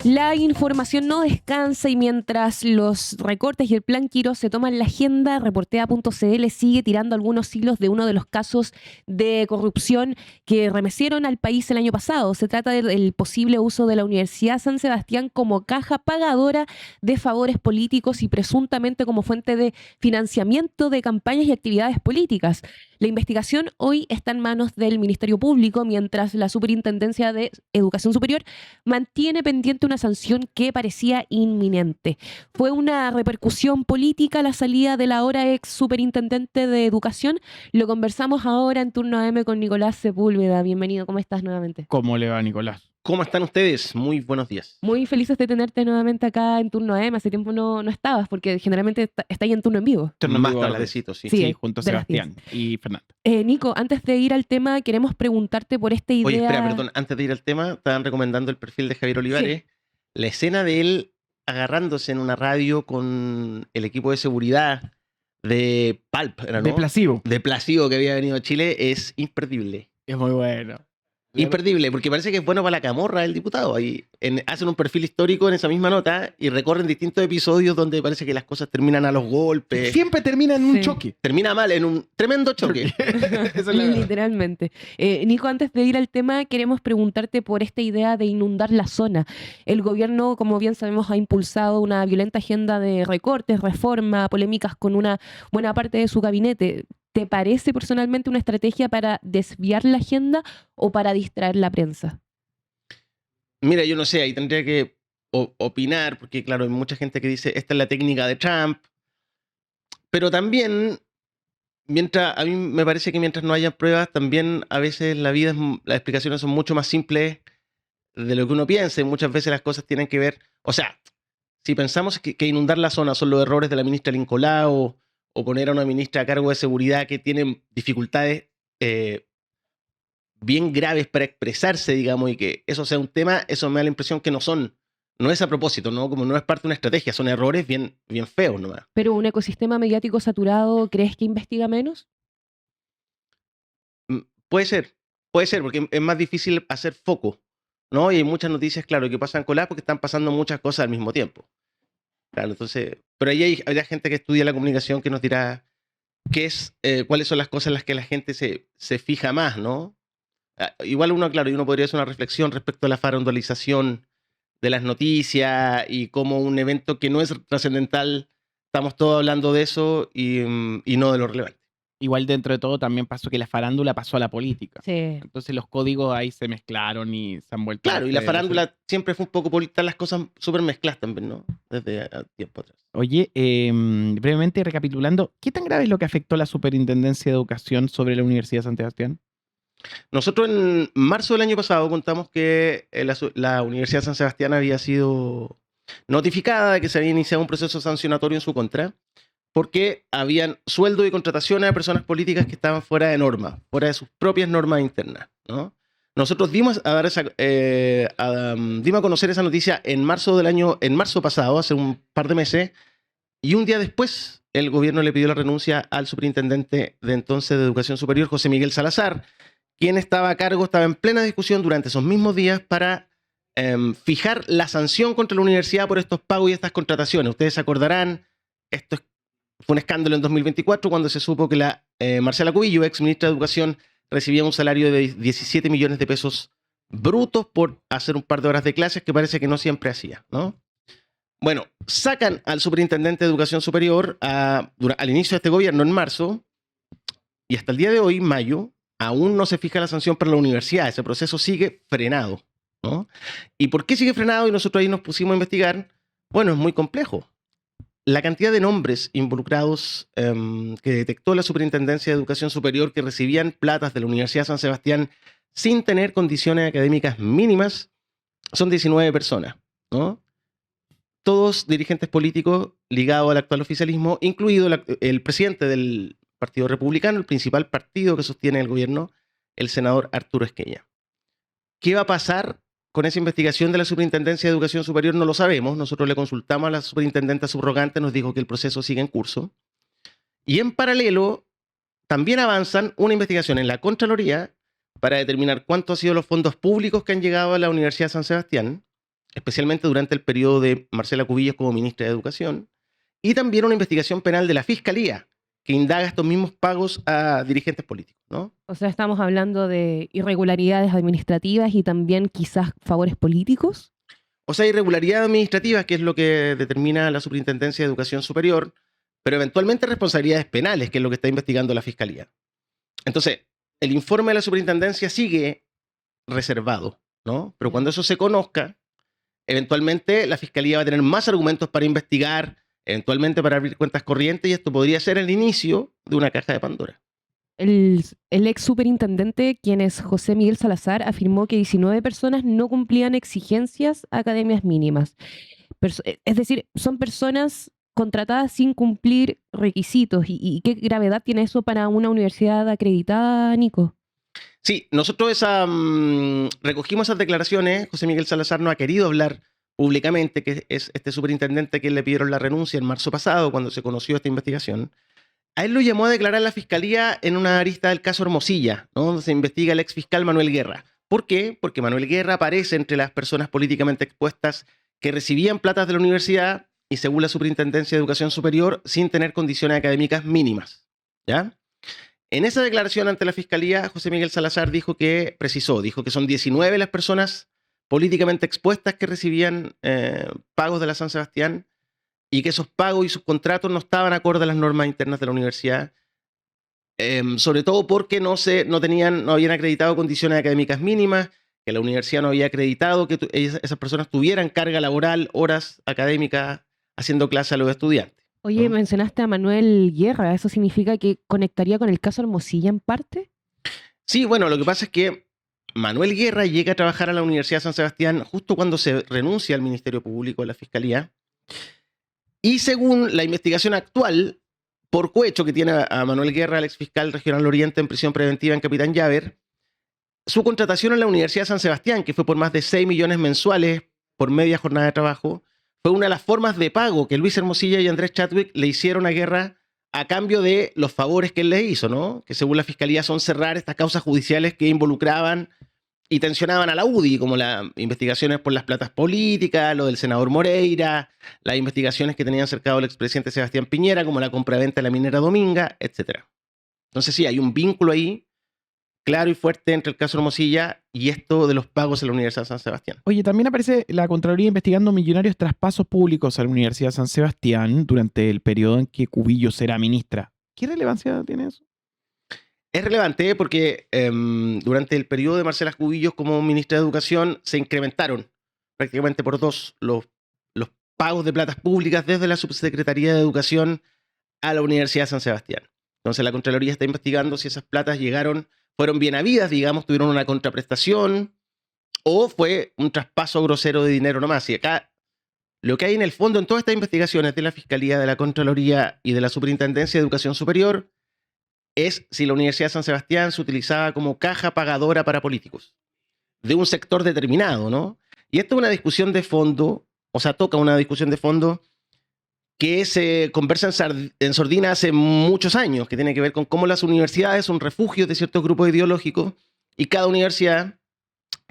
La información no descansa y mientras los recortes y el plan Quirós se toman la agenda, Reportea.cl sigue tirando algunos hilos de uno de los casos de corrupción que remecieron al país el año pasado. Se trata del posible uso de la Universidad San Sebastián como caja pagadora de favores políticos y presuntamente como fuente de financiamiento de campañas y actividades políticas. La investigación hoy está en manos del Ministerio Público, mientras la Superintendencia de Educación Superior mantiene pendiente una sanción que parecía inminente. Fue una repercusión política la salida de la ahora ex superintendente de Educación. Lo conversamos ahora en Turno AM con Nicolás Sepúlveda. Bienvenido, ¿cómo estás nuevamente? ¿Cómo le va, Nicolás? ¿Cómo están ustedes? Muy buenos días. Muy felices de tenerte nuevamente acá en Turno AM. Hace tiempo no estabas, porque generalmente está ahí en turno en vivo. Más tardecitos, sí. Sí, junto a de las Sebastián y Fernando. Nico, antes de ir al tema, queremos preguntarte por esta idea... Oye, espera, perdón. Antes de ir al tema, estaban recomendando el perfil de Javier Olivares. Sí. La escena de él agarrándose en una radio con el equipo de seguridad de Pulp, ¿no? De Placebo. De Placebo, que había venido a Chile, es imperdible. Es muy bueno. Imperdible, porque parece que es bueno para la camorra el diputado. Ahí hacen un perfil histórico en esa misma nota y recorren distintos episodios donde parece que las cosas terminan a los golpes. Siempre termina en un choque. Termina mal, en un tremendo choque. Eso es literalmente. Nico, antes de ir al tema, queremos preguntarte por esta idea de inundar la zona. El gobierno, como bien sabemos, ha impulsado una violenta agenda de recortes, reforma, polémicas con una buena parte de su gabinete. ¿Te parece personalmente una estrategia para desviar la agenda o para distraer la prensa? Mira, yo no sé, ahí tendría que opinar, porque claro, hay mucha gente que dice, esta es la técnica de Trump, pero también, a mí me parece que mientras no haya pruebas, también a veces las explicaciones son mucho más simples de lo que uno piensa, y muchas veces las cosas tienen que ver, o sea, si pensamos que inundar la zona son los errores de la ministra Lincolao, o poner a una ministra a cargo de seguridad que tiene dificultades bien graves para expresarse, digamos, y que eso sea un tema, eso me da la impresión que no es a propósito, ¿no? Como no es parte de una estrategia, son errores bien feos nomás. Pero un ecosistema mediático saturado, ¿crees que investiga menos? Puede ser, porque es más difícil hacer foco, ¿no? Y hay muchas noticias, claro, que pasan coladas porque están pasando muchas cosas al mismo tiempo. Claro, entonces, pero ahí hay gente que estudia la comunicación que nos dirá cuáles son las cosas en las que la gente se fija más, ¿no? Igual uno podría hacer una reflexión respecto a la farandolización de las noticias y como un evento que no es trascendental, estamos todos hablando de eso y no de lo relevante. Igual dentro de todo también pasó que la farándula pasó a la política. Sí. Entonces los códigos ahí se mezclaron y se han vuelto... Claro, y la farándula siempre fue un poco política, las cosas súper mezcladas también, ¿no? Desde tiempo atrás. Oye, brevemente recapitulando, ¿qué tan grave es lo que afectó la Superintendencia de Educación sobre la Universidad de San Sebastián? Nosotros en marzo del año pasado contamos que la Universidad de San Sebastián había sido notificada de que se había iniciado un proceso sancionatorio en su contra, porque habían sueldo y contrataciones a personas políticas que estaban fuera de norma, fuera de sus propias normas internas, ¿no? Nosotros dimos a conocer esa noticia en marzo pasado, hace un par de meses, y un día después el gobierno le pidió la renuncia al superintendente de entonces de Educación Superior, José Miguel Salazar, quien estaba en plena discusión durante esos mismos días para fijar la sanción contra la universidad por estos pagos y estas contrataciones. Ustedes se acordarán, fue un escándalo en 2024 cuando se supo que la Marcela Cubillo, ex ministra de Educación, recibía un salario de 17 millones de pesos brutos por hacer un par de horas de clases que parece que no siempre hacía, ¿no? Bueno, sacan al superintendente de Educación Superior al inicio de este gobierno en marzo y hasta el día de hoy, mayo, aún no se fija la sanción para la universidad. Ese proceso sigue frenado, ¿no? ¿Y por qué sigue frenado? Y nosotros ahí nos pusimos a investigar. Bueno, es muy complejo. La cantidad de nombres involucrados que detectó la Superintendencia de Educación Superior que recibían platas de la Universidad de San Sebastián sin tener condiciones académicas mínimas son 19 personas, ¿no? Todos dirigentes políticos ligados al actual oficialismo, incluido el presidente del Partido Republicano, el principal partido que sostiene el gobierno, el senador Arturo Esquella. ¿Qué va a pasar con esa investigación de la Superintendencia de Educación Superior? No lo sabemos. Nosotros le consultamos a la superintendenta subrogante, nos dijo que el proceso sigue en curso. Y en paralelo, también avanzan una investigación en la Contraloría para determinar cuántos han sido los fondos públicos que han llegado a la Universidad de San Sebastián, especialmente durante el periodo de Marcela Cubillos como ministra de Educación, y también una investigación penal de la Fiscalía, que indaga estos mismos pagos a dirigentes políticos, ¿no? O sea, estamos hablando de irregularidades administrativas y también quizás favores políticos. O sea, irregularidad administrativa, que es lo que determina la Superintendencia de Educación Superior, pero eventualmente responsabilidades penales, que es lo que está investigando la Fiscalía. Entonces, el informe de la Superintendencia sigue reservado, ¿no? Pero cuando eso se conozca, eventualmente la Fiscalía va a tener más argumentos para investigar, eventualmente para abrir cuentas corrientes, y esto podría ser el inicio de una caja de Pandora. El ex superintendente, quien es José Miguel Salazar, afirmó que 19 personas no cumplían exigencias academias mínimas. Es decir, son personas contratadas sin cumplir requisitos. ¿Y qué gravedad tiene eso para una universidad acreditada, Nico? Sí, nosotros recogimos esas declaraciones. José Miguel Salazar no ha querido hablar públicamente, que es este superintendente que le pidieron la renuncia en marzo pasado, cuando se conoció esta investigación. A él lo llamó a declarar la Fiscalía en una arista del caso Hermosilla, ¿no? Donde se investiga el ex fiscal Manuel Guerra. ¿Por qué? Porque Manuel Guerra aparece entre las personas políticamente expuestas que recibían platas de la universidad y, según la Superintendencia de Educación Superior, sin tener condiciones académicas mínimas, ¿ya? En esa declaración ante la Fiscalía, José Miguel Salazar dijo que son 19 las personas políticamente expuestas que recibían pagos de la San Sebastián, y que esos pagos y sus contratos no estaban acorde a las normas internas de la universidad, sobre todo porque no habían acreditado condiciones académicas mínimas, que la universidad no había acreditado que esas personas tuvieran carga laboral, horas académicas, haciendo clase a los estudiantes. Oye, ¿no? mencionaste a Manuel Guerra, ¿eso significa que conectaría con el caso Hermosilla en parte? Sí, bueno, lo que pasa es que Manuel Guerra llega a trabajar a la Universidad de San Sebastián justo cuando se renuncia al Ministerio Público de la Fiscalía. Y según la investigación actual, por cohecho que tiene a Manuel Guerra, el exfiscal regional Oriente, en prisión preventiva en Capitán Llaver, su contratación en la Universidad de San Sebastián, que fue por más de 6 millones mensuales por media jornada de trabajo, fue una de las formas de pago que Luis Hermosilla y Andrés Chadwick le hicieron a Guerra a cambio de los favores que él le hizo, ¿no? Que según la Fiscalía son cerrar estas causas judiciales que involucraban y tensionaban a la UDI, como las investigaciones por las platas políticas, lo del senador Moreira, las investigaciones que tenían cercado al expresidente Sebastián Piñera, como la compraventa de la minera Dominga, etc. Entonces sí, hay un vínculo ahí claro y fuerte entre el caso Hermosilla y esto de los pagos en la Universidad de San Sebastián. Oye, también aparece la Contraloría investigando millonarios traspasos públicos a la Universidad de San Sebastián durante el periodo en que Cubillos era ministra. ¿Qué relevancia tiene eso? Es relevante porque durante el periodo de Marcela Cubillos como ministra de Educación se incrementaron prácticamente por 2 los pagos de platas públicas desde la Subsecretaría de Educación a la Universidad de San Sebastián. Entonces la Contraloría está investigando si esas platas fueron bien habidas, digamos, tuvieron una contraprestación o fue un traspaso grosero de dinero nomás. Y acá lo que hay en el fondo en todas estas investigaciones de la Fiscalía, de la Contraloría y de la Superintendencia de Educación Superior es si la Universidad de San Sebastián se utilizaba como caja pagadora para políticos de un sector determinado, ¿no? Y esto es una discusión de fondo, o sea, toca una discusión de fondo que se conversa en sordina hace muchos años, que tiene que ver con cómo las universidades son refugios de ciertos grupos ideológicos y cada universidad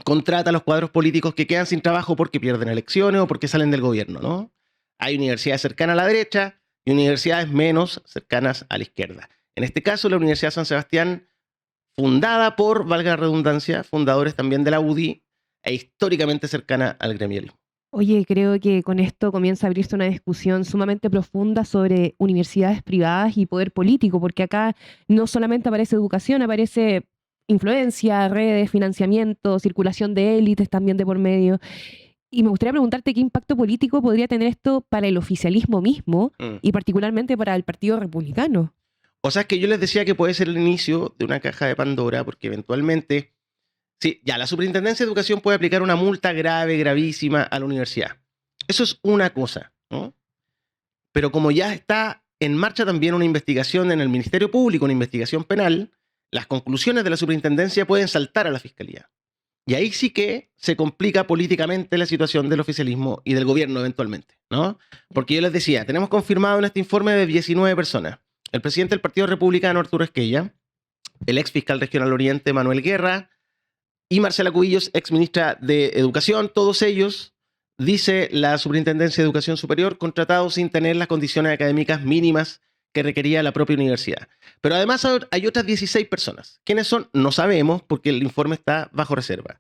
contrata a los cuadros políticos que quedan sin trabajo porque pierden elecciones o porque salen del gobierno, ¿no? Hay universidades cercanas a la derecha y universidades menos cercanas a la izquierda. En este caso, la Universidad de San Sebastián, fundada por, valga la redundancia, fundadores también de la UDI e históricamente cercana al gremialismo. Oye, creo que con esto comienza a abrirse una discusión sumamente profunda sobre universidades privadas y poder político, porque acá no solamente aparece educación, aparece influencia, redes, financiamiento, circulación de élites también de por medio. Y me gustaría preguntarte qué impacto político podría tener esto para el oficialismo mismo y particularmente para el Partido Republicano. O sea, es que yo les decía que puede ser el inicio de una caja de Pandora, porque eventualmente, sí, ya la Superintendencia de Educación puede aplicar una multa grave, gravísima a la universidad. Eso es una cosa, ¿no? Pero como ya está en marcha también una investigación en el Ministerio Público, una investigación penal, las conclusiones de la Superintendencia pueden saltar a la Fiscalía. Y ahí sí que se complica políticamente la situación del oficialismo y del gobierno eventualmente, ¿no? Porque yo les decía, tenemos confirmado en este informe de 19 personas. El presidente del Partido Republicano, Arturo Esquella, el ex fiscal regional Oriente, Manuel Guerra, y Marcela Cubillos, ex ministra de Educación, todos ellos dice la Superintendencia de Educación Superior, contratados sin tener las condiciones académicas mínimas que requería la propia universidad. Pero además hay otras 16 personas. ¿Quiénes son? No sabemos porque el informe está bajo reserva.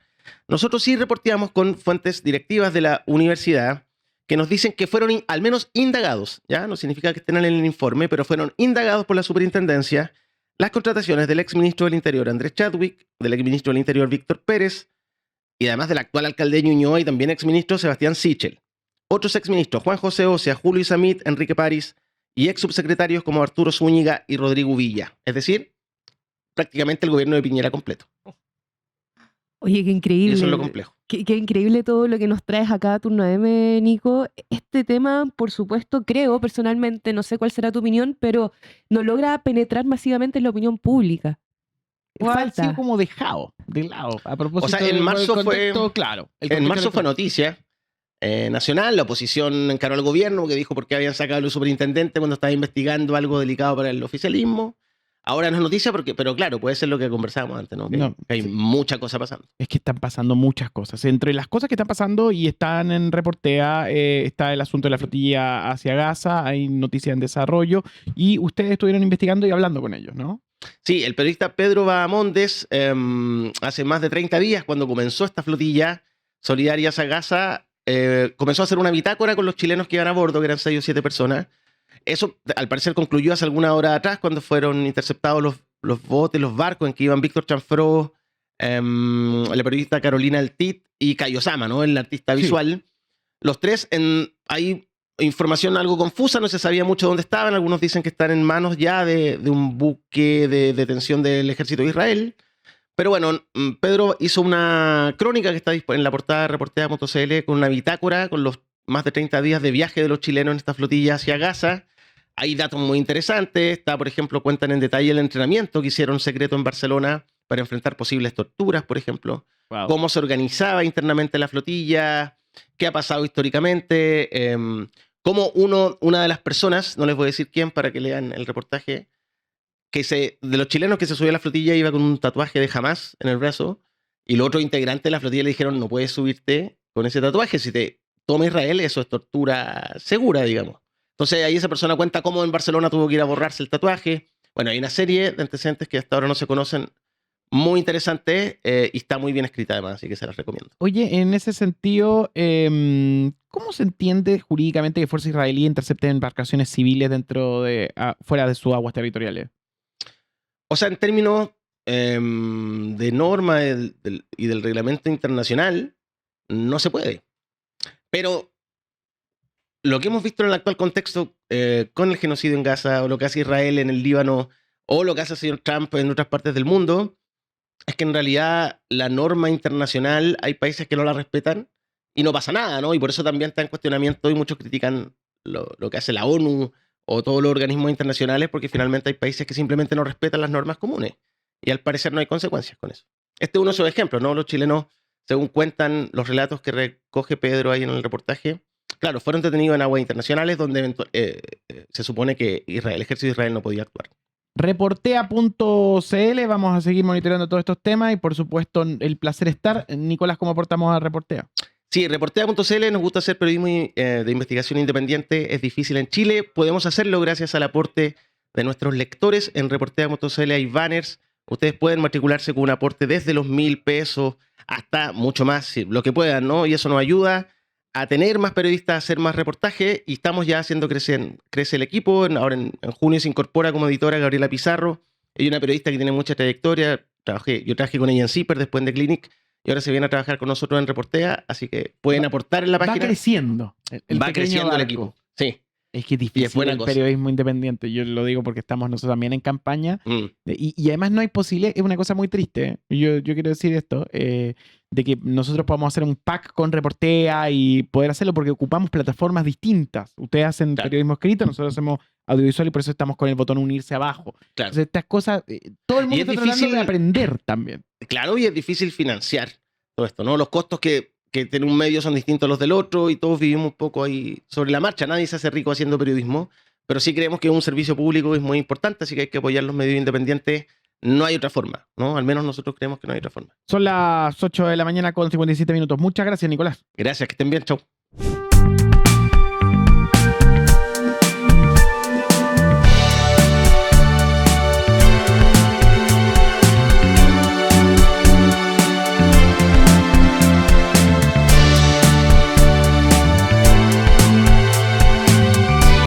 Nosotros sí reporteamos con fuentes directivas de la universidad que nos dicen que fueron al menos indagados, ¿ya? No significa que estén en el informe, pero fueron indagados por la superintendencia las contrataciones del exministro del Interior Andrés Chadwick, del exministro del Interior Víctor Pérez, y además del actual alcalde de Ñuñoa y también exministro Sebastián Sichel. Otros exministros, Juan José Ocea, Julio Isamit, Enrique París, y ex subsecretarios como Arturo Zúñiga y Rodrigo Villa. Es decir, prácticamente el gobierno de Piñera completo. Oye, qué Y increíble. eso es lo complejo. Qué increíble todo lo que nos traes acá a Turno M, Nico. Este tema, por supuesto, creo personalmente, no sé cuál será tu opinión, pero no logra penetrar masivamente en la opinión pública. Ha Falta. sido como dejado de lado. A propósito O sea, en marzo del contexto, claro. En marzo fue noticia nacional, la oposición encaró al gobierno que dijo por qué habían sacado al superintendente cuando estaba investigando algo delicado para el oficialismo. Ahora no es noticia, pero claro, puede ser lo que conversábamos antes, ¿no? Que hay sí. mucha cosa pasando. Es que están pasando muchas cosas. Entre las cosas que están pasando y están en Reportea, está el asunto de la flotilla hacia Gaza, hay noticias en desarrollo, y ustedes estuvieron investigando y hablando con ellos, ¿no? Sí, el periodista Pedro Bahamondes, hace más de 30 días, cuando comenzó esta flotilla solidaria hacia Gaza, comenzó a hacer una bitácora con los chilenos que iban a bordo, que eran 6 o 7 personas. Eso, al parecer, concluyó hace alguna hora atrás, cuando fueron interceptados los botes, los barcos en que iban Víctor Chanfró, la periodista Carolina Altit y Cayo Sama, ¿no? El artista visual. Los tres, hay información algo confusa, no se sabía mucho dónde estaban. Algunos dicen que están en manos ya de un buque de detención del ejército de Israel. Pero bueno, Pedro hizo una crónica que está en la portada de Reportea.cl con una bitácora con los más de 30 días de viaje de los chilenos en esta flotilla hacia Gaza. Hay datos muy interesantes. Por ejemplo, cuentan en detalle el entrenamiento que hicieron secreto en Barcelona para enfrentar posibles torturas, por ejemplo. Wow. Cómo se organizaba internamente la flotilla, qué ha pasado históricamente, cómo una de las personas, no les voy a decir quién para que lean el reportaje, de los chilenos que se subió a la flotilla iba con un tatuaje de Hamas en el brazo, y los otros integrantes de la flotilla le dijeron, no puedes subirte con ese tatuaje, si te toma Israel, eso es tortura segura, digamos. Entonces ahí esa persona cuenta cómo en Barcelona tuvo que ir a borrarse el tatuaje. Bueno, hay una serie de antecedentes que hasta ahora no se conocen, muy interesante, y está muy bien escrita además, así que se las recomiendo. Oye, en ese sentido, ¿cómo se entiende jurídicamente que fuerzas israelíes intercepten embarcaciones civiles fuera de sus aguas territoriales? O sea, en términos de norma y del reglamento internacional, no se puede. Pero lo que hemos visto en el actual contexto con el genocidio en Gaza, o lo que hace Israel en el Líbano, o lo que hace el señor Trump en otras partes del mundo, es que en realidad la norma internacional hay países que no la respetan y no pasa nada, ¿no? Y por eso también está en cuestionamiento y muchos critican lo que hace la ONU o todos los organismos internacionales, porque finalmente hay países que simplemente no respetan las normas comunes y al parecer no hay consecuencias con eso. Este es uno de esos ejemplos, ¿no? Los chilenos, según cuentan los relatos que recoge Pedro ahí en el reportaje, claro, fueron detenidos en aguas internacionales donde se supone que el ejército de Israel no podía actuar. Reportea.cl, vamos a seguir monitoreando todos estos temas y por supuesto el placer estar. Nicolás, ¿cómo aportamos a Reportea? Sí, Reportea.cl, nos gusta hacer periodismo de investigación independiente, es difícil en Chile, podemos hacerlo gracias al aporte de nuestros lectores. En Reportea.cl hay banners, ustedes pueden matricularse con un aporte desde los 1.000 pesos hasta mucho más, lo que puedan, ¿no? Y eso nos ayuda a tener más periodistas, a hacer más reportaje, y estamos ya haciendo crece el equipo. Ahora en junio se incorpora como editora Gabriela Pizarro, ella es una periodista que tiene mucha trayectoria, yo trabajé con ella en CIPER, después en The Clinic, y ahora se viene a trabajar con nosotros en Reportea, así que pueden aportar en la página. Va creciendo. Va creciendo el equipo. Sí. Es que es difícil el periodismo independiente. Yo lo digo porque estamos nosotros también en campaña. Y además no hay posibilidad. Es una cosa muy triste. Yo quiero decir esto. De que nosotros podamos hacer un pack con Reportea y poder hacerlo porque ocupamos plataformas distintas. Ustedes hacen periodismo escrito, nosotros hacemos audiovisual y por eso estamos con el botón unirse abajo. Claro. Entonces estas cosas, todo el mundo está tratando de aprender también. Claro, y es difícil financiar todo esto, ¿no? Los costos que tiene un medio son distintos a los del otro y todos vivimos un poco ahí sobre la marcha. Nadie se hace rico haciendo periodismo, pero sí creemos que un servicio público es muy importante, así que hay que apoyar los medios independientes no hay otra forma, ¿no? Al menos nosotros creemos que no hay otra forma. Son las 8 de la mañana con 57 minutos. Muchas gracias, Nicolás. Gracias, que estén bien, chau.